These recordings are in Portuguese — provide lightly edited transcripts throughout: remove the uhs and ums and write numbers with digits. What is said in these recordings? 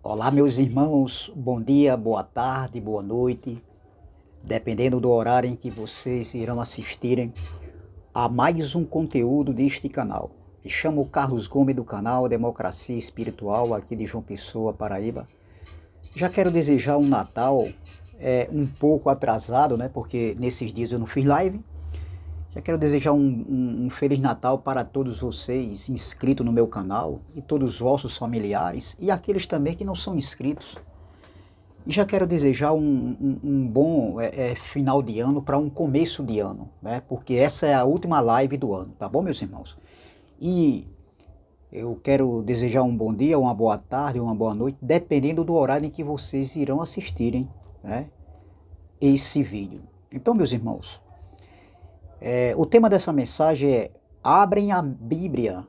Olá, meus irmãos, bom dia, boa tarde, boa noite, dependendo do horário em que vocês irão assistirem a mais um conteúdo deste canal. Me chamo Carlos Gomes do canal Democracia Espiritual, aqui de João Pessoa, Paraíba. Já quero desejar um Natal um pouco atrasado, né? Porque nesses dias eu não fiz live. Já quero desejar um Feliz Natal para todos vocês inscritos no meu canal e todos os vossos familiares e aqueles também que não são inscritos. E já quero desejar um bom final de ano para um começo de ano, né? Porque essa é a última live do ano, tá bom, meus irmãos? E eu quero desejar um bom dia, uma boa tarde, uma boa noite, dependendo do horário em que vocês irão assistirem, né, esse vídeo. Então, meus irmãos, o tema dessa mensagem é abrem a Bíblia,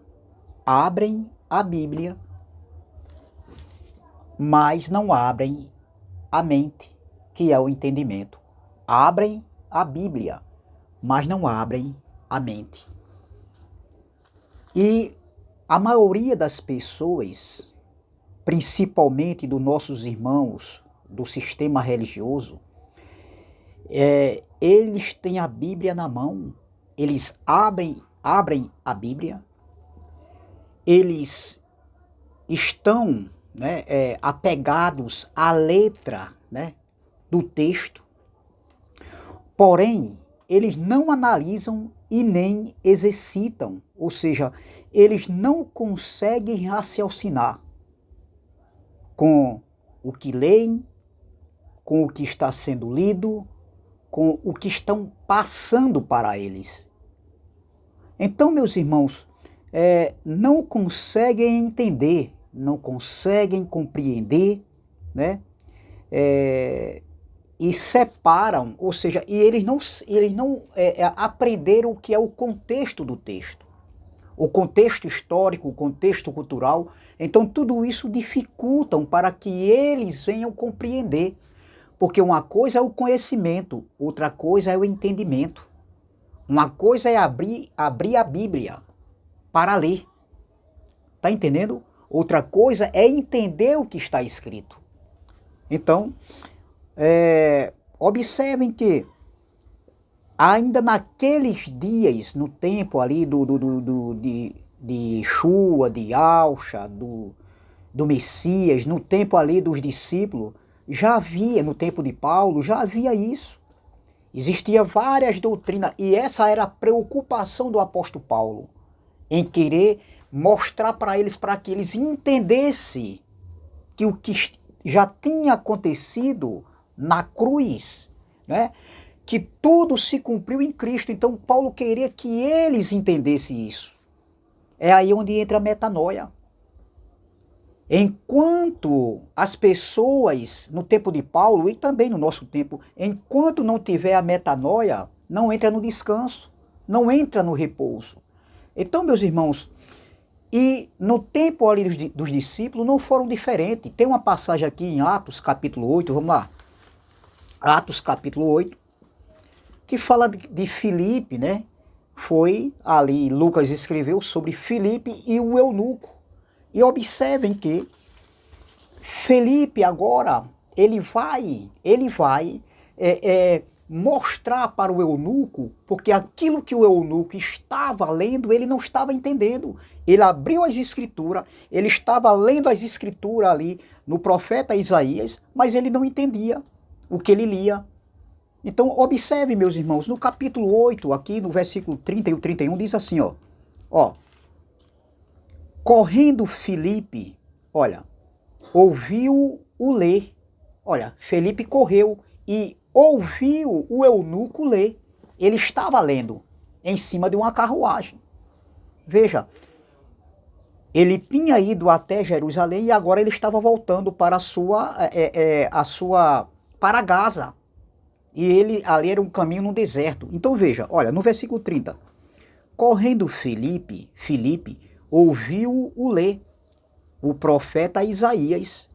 mas não abrem a mente, que é o entendimento. Abrem a Bíblia, mas não abrem a mente. E a maioria das pessoas, principalmente dos nossos irmãos do sistema religioso, eles têm a Bíblia na mão, eles abrem a Bíblia, eles estão, né, apegados à letra, né, do texto, porém, eles não analisam e nem exercitam, ou seja, eles não conseguem raciocinar com o que leem, com o que está sendo lido, com o que estão passando para eles. Então, meus irmãos, não conseguem entender, não conseguem compreender, né? E separam, ou seja, e eles não aprenderam o que é o contexto do texto, o contexto histórico, o contexto cultural. Então tudo isso dificultam para que eles venham compreender, porque uma coisa é o conhecimento, outra coisa é o entendimento. Uma coisa é abrir a Bíblia para ler, tá entendendo? Outra coisa é entender o que está escrito. Então, observem que ainda naqueles dias, no tempo ali de Yeshua, de Alcha, do Messias, no tempo ali dos discípulos, já havia, no tempo de Paulo, já havia isso. Existia várias doutrinas, e essa era a preocupação do apóstolo Paulo, em querer mostrar para que eles entendessem que o que já tinha acontecido na cruz, né, que tudo se cumpriu em Cristo. Então Paulo queria que eles entendessem isso. É aí onde entra a metanoia. Enquanto as pessoas, no tempo de Paulo e também no nosso tempo, enquanto não tiver a metanoia, não entra no descanso, não entra no repouso. Então, meus irmãos, e no tempo ali dos discípulos não foram diferentes. Tem uma passagem aqui em Atos capítulo 8, vamos lá. Atos capítulo 8, que fala de Filipe, né? Foi ali, Lucas escreveu sobre Filipe e o eunuco. E observem que Felipe agora, ele vai mostrar para o eunuco, porque aquilo que o eunuco estava lendo, ele não estava entendendo. Ele abriu as escrituras, ele estava lendo as escrituras ali no profeta Isaías, mas ele não entendia o que ele lia. Então, observe, meus irmãos, no capítulo 8, aqui no versículo 30 e o 31, diz assim, ó, correndo Filipe, olha, ouviu-o ler. Olha, Felipe correu e ouviu o eunuco ler. Ele estava lendo em cima de uma carruagem. Veja, ele tinha ido até Jerusalém e agora ele estava voltando para para Gaza. E ele ali era um caminho no deserto. Então veja, olha, no versículo 30. Correndo Filipe ouviu-o ler, o profeta Isaías,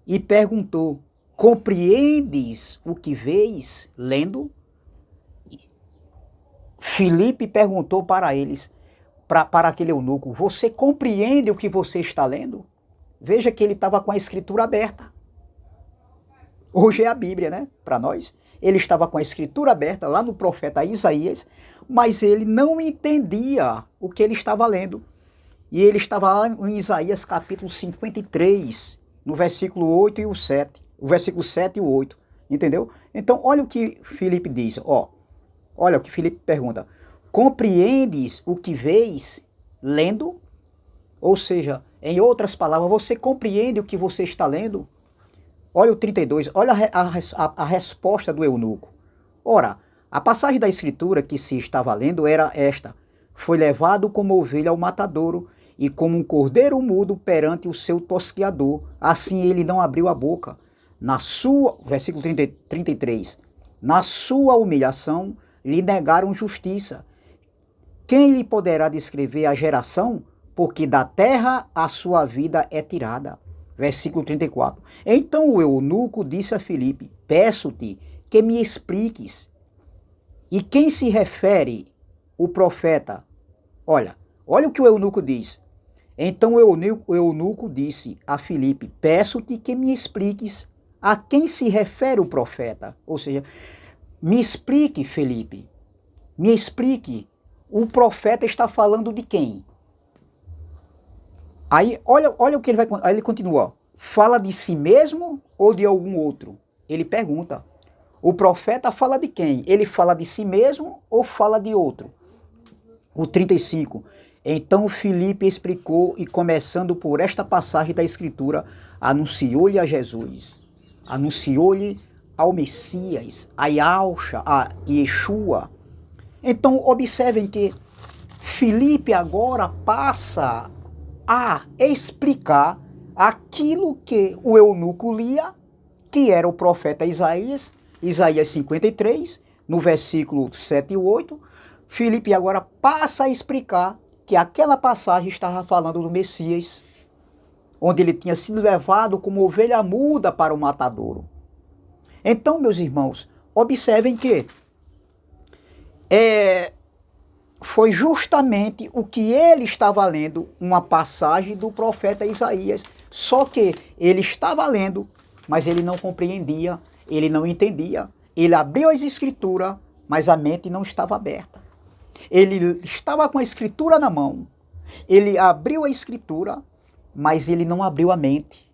e perguntou, compreendes o que vês lendo? Filipe perguntou para eles, para aquele eunuco, você compreende o que você está lendo? Veja que ele estava com a escritura aberta. Hoje é a Bíblia, né? Para nós. Ele estava com a escritura aberta lá no profeta Isaías, mas ele não entendia o que ele estava lendo. E ele estava em Isaías capítulo 53, no versículo 8 e o 7. O versículo 7 e o 8. Entendeu? Então, olha o que Filipe diz. Olha o que Filipe pergunta. Compreendes o que vês lendo? Ou seja, em outras palavras, você compreende o que você está lendo? Olha o 32, olha a resposta do eunuco. Ora, a passagem da escritura que se estava lendo era esta. Foi levado como ovelha ao matadouro e como um cordeiro mudo perante o seu tosqueador. Assim ele não abriu a boca. Versículo 33, na sua humilhação lhe negaram justiça. Quem lhe poderá descrever a geração? Porque da terra a sua vida é tirada. Versículo 34. Então o eunuco disse a Filipe, peço-te que me expliques. E quem se refere o profeta? Olha o que o eunuco diz. Então o eunuco disse a Filipe, peço-te que me expliques a quem se refere o profeta. Ou seja, me explique, Filipe, me explique, o profeta está falando de quem? Aí, olha o que ele vai... Aí ele continua. Fala de si mesmo ou de algum outro? Ele pergunta. O profeta fala de quem? Ele fala de si mesmo ou fala de outro? O 35. Então Filipe explicou e, começando por esta passagem da Escritura, anunciou-lhe a Jesus. Anunciou-lhe ao Messias, a Yahshua, a Yeshua. Então, observem que Filipe agora passa a explicar aquilo que o eunuco lia, que era o profeta Isaías, Isaías 53, no versículo 7 e 8. Filipe agora passa a explicar que aquela passagem estava falando do Messias, onde ele tinha sido levado como ovelha muda para o matadouro. Então, meus irmãos, observem que foi justamente o que ele estava lendo, uma passagem do profeta Isaías, só que ele estava lendo, mas ele não compreendia, ele não entendia. Ele abriu as escrituras, mas a mente não estava aberta. Ele estava com a escritura na mão, ele abriu a escritura, mas ele não abriu a mente.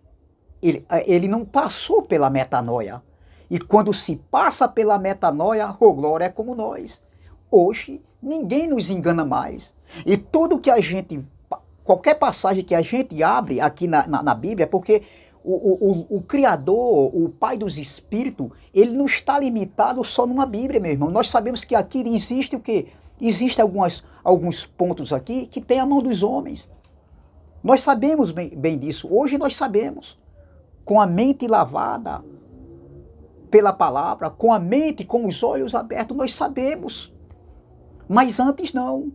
Ele não passou pela metanoia. E quando se passa pela metanoia, oh glória, é como nós. Hoje, ninguém nos engana mais. E tudo que a gente, qualquer passagem que a gente abre aqui na Bíblia, porque o Criador, o Pai dos Espíritos, ele não está limitado só numa Bíblia, meu irmão. Nós sabemos que aqui existe o quê? Existem alguns pontos aqui que tem a mão dos homens. Nós sabemos bem disso. Hoje nós sabemos. Com a mente lavada pela palavra, com a mente, com os olhos abertos, nós sabemos. Mas antes não.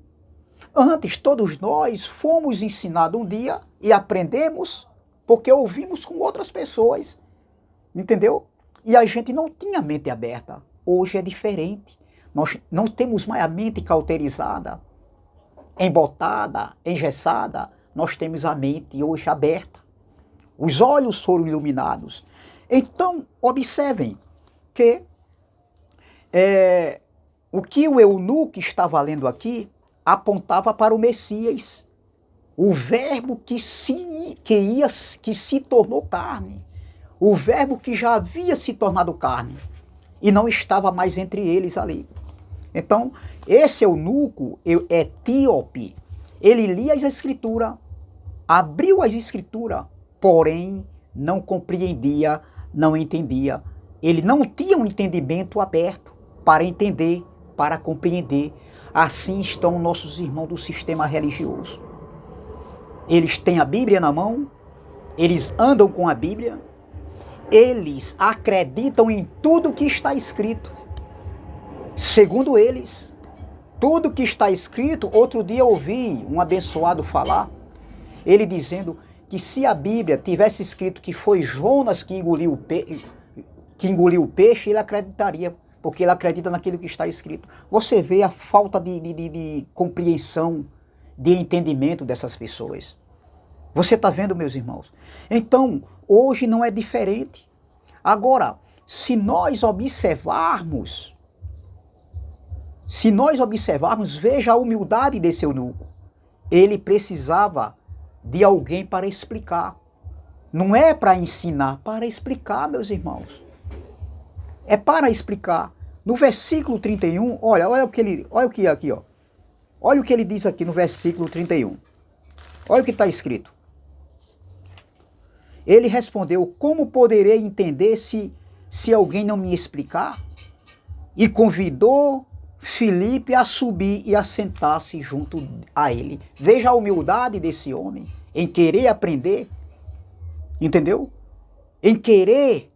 Antes todos nós fomos ensinados um dia e aprendemos porque ouvimos com outras pessoas. Entendeu? E a gente não tinha a mente aberta. Hoje é diferente. Nós não temos mais a mente cauterizada, embotada, engessada. Nós temos a mente hoje aberta. Os olhos foram iluminados. Então, observem que o que o eunuco estava lendo aqui apontava para o Messias, o verbo que se tornou carne, o verbo que já havia se tornado carne e não estava mais entre eles ali. Então, esse eunuco etíope, ele lia as escrituras, abriu as escrituras, porém não compreendia, não entendia. Ele não tinha um entendimento aberto para entender, para compreender. Assim estão nossos irmãos do sistema religioso. Eles têm a Bíblia na mão, eles andam com a Bíblia, eles acreditam em tudo que está escrito. Segundo eles, tudo que está escrito, outro dia eu ouvi um abençoado falar, ele dizendo que se a Bíblia tivesse escrito que foi Jonas que engoliu o peixe, ele acreditaria, porque ele acredita naquilo que está escrito. Você vê a falta de compreensão, de entendimento dessas pessoas. Você está vendo, meus irmãos? Então, hoje não é diferente. Agora, se nós observarmos, veja a humildade desse eunuco. Ele precisava de alguém para explicar. Não é para ensinar, para explicar, meus irmãos. É para explicar. No versículo 31, olha o que ele, olha o que é aqui, ó. Olha o que ele diz aqui no versículo 31. Olha o que está escrito. Ele respondeu: como poderei entender se alguém não me explicar? E convidou Filipe a subir e a sentar-se junto a ele. Veja a humildade desse homem em querer aprender, entendeu? Em querer,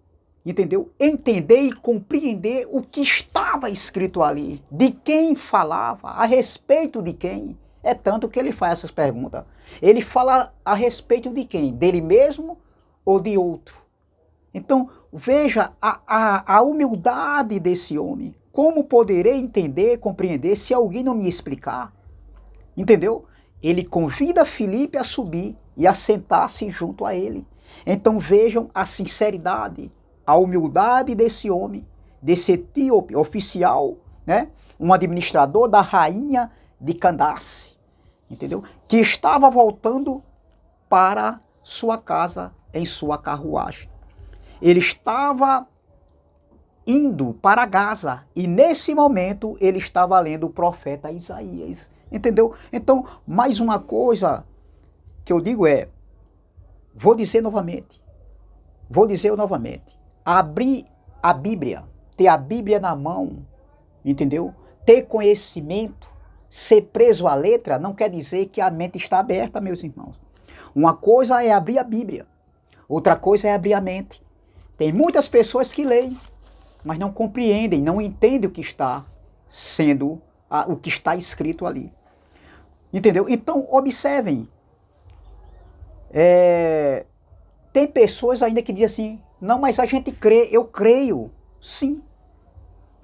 entendeu? Entender e compreender o que estava escrito ali, de quem falava, a respeito de quem. É tanto que ele faz essas perguntas. Ele fala a respeito de quem? Dele mesmo ou de outro? Então, veja a humildade desse homem. Como poderei entender, compreender, se alguém não me explicar? Entendeu? Ele convida Filipe a subir e a sentar-se junto a ele. Então vejam a sinceridade, a humildade desse homem, desse etíope oficial, né? Um administrador da rainha de Candace, entendeu? Que estava voltando para sua casa em sua carruagem. Ele estava indo para Gaza e nesse momento ele estava lendo o profeta Isaías, entendeu? Então, mais uma coisa que eu digo é, vou dizer novamente, abrir a Bíblia, ter a Bíblia na mão, entendeu? Ter conhecimento, ser preso à letra, não quer dizer que a mente está aberta, meus irmãos. Uma coisa é abrir a Bíblia, outra coisa é abrir a mente. Tem muitas pessoas que leem, mas não compreendem, não entendem o que está sendo, o que está escrito ali. Entendeu? Então, observem. Tem pessoas ainda que dizem assim, não, mas a gente crê, eu creio. Sim.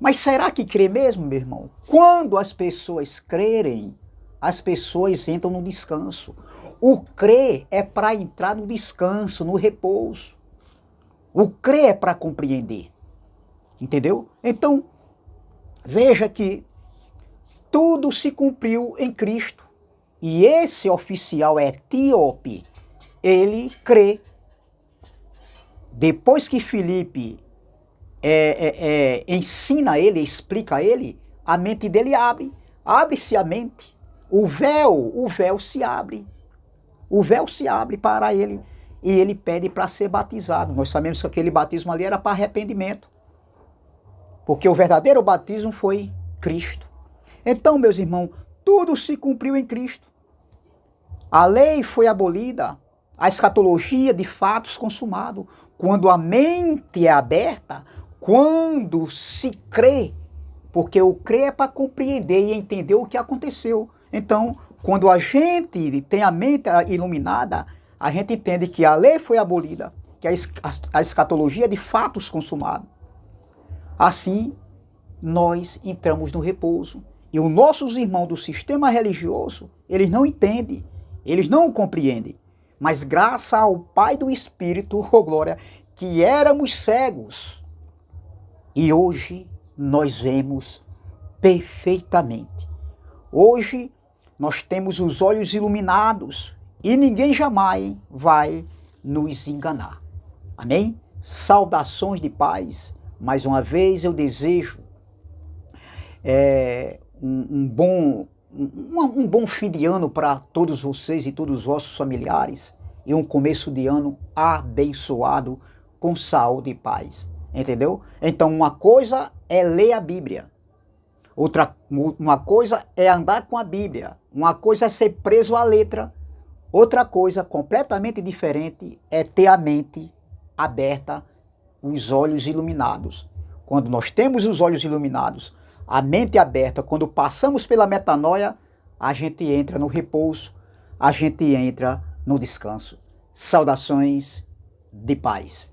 Mas será que crê mesmo, meu irmão? Quando as pessoas crerem, as pessoas entram no descanso. O crer é para entrar no descanso, no repouso. O crer é para compreender. Entendeu? Então, veja que tudo se cumpriu em Cristo. E esse oficial etíope, ele crê. Depois que Filipe ensina ele, explica a ele, a mente dele abre. Abre-se a mente. O véu se abre. O véu se abre para ele. E ele pede para ser batizado. Nós sabemos que aquele batismo ali era para arrependimento. Porque o verdadeiro batismo foi Cristo. Então, meus irmãos, tudo se cumpriu em Cristo. A lei foi abolida, a escatologia de fatos consumado. Quando a mente é aberta, quando se crê, porque o crer é para compreender e entender o que aconteceu. Então, quando a gente tem a mente iluminada, a gente entende que a lei foi abolida, que a escatologia de fatos consumado. Assim, nós entramos no repouso. E os nossos irmãos do sistema religioso, eles não entendem, eles não compreendem. Mas graças ao Pai do Espírito, oh glória, que éramos cegos. E hoje nós vemos perfeitamente. Hoje nós temos os olhos iluminados e ninguém jamais vai nos enganar. Amém? Saudações de paz. Mais uma vez eu desejo um bom fim de ano para todos vocês e todos os vossos familiares e um começo de ano abençoado com saúde e paz. Entendeu? Então uma coisa é ler a Bíblia, uma coisa é andar com a Bíblia, uma coisa é ser preso à letra, outra coisa completamente diferente é ter a mente aberta, os olhos iluminados. Quando nós temos os olhos iluminados, a mente aberta, quando passamos pela metanoia, a gente entra no repouso, a gente entra no descanso. Saudações de paz.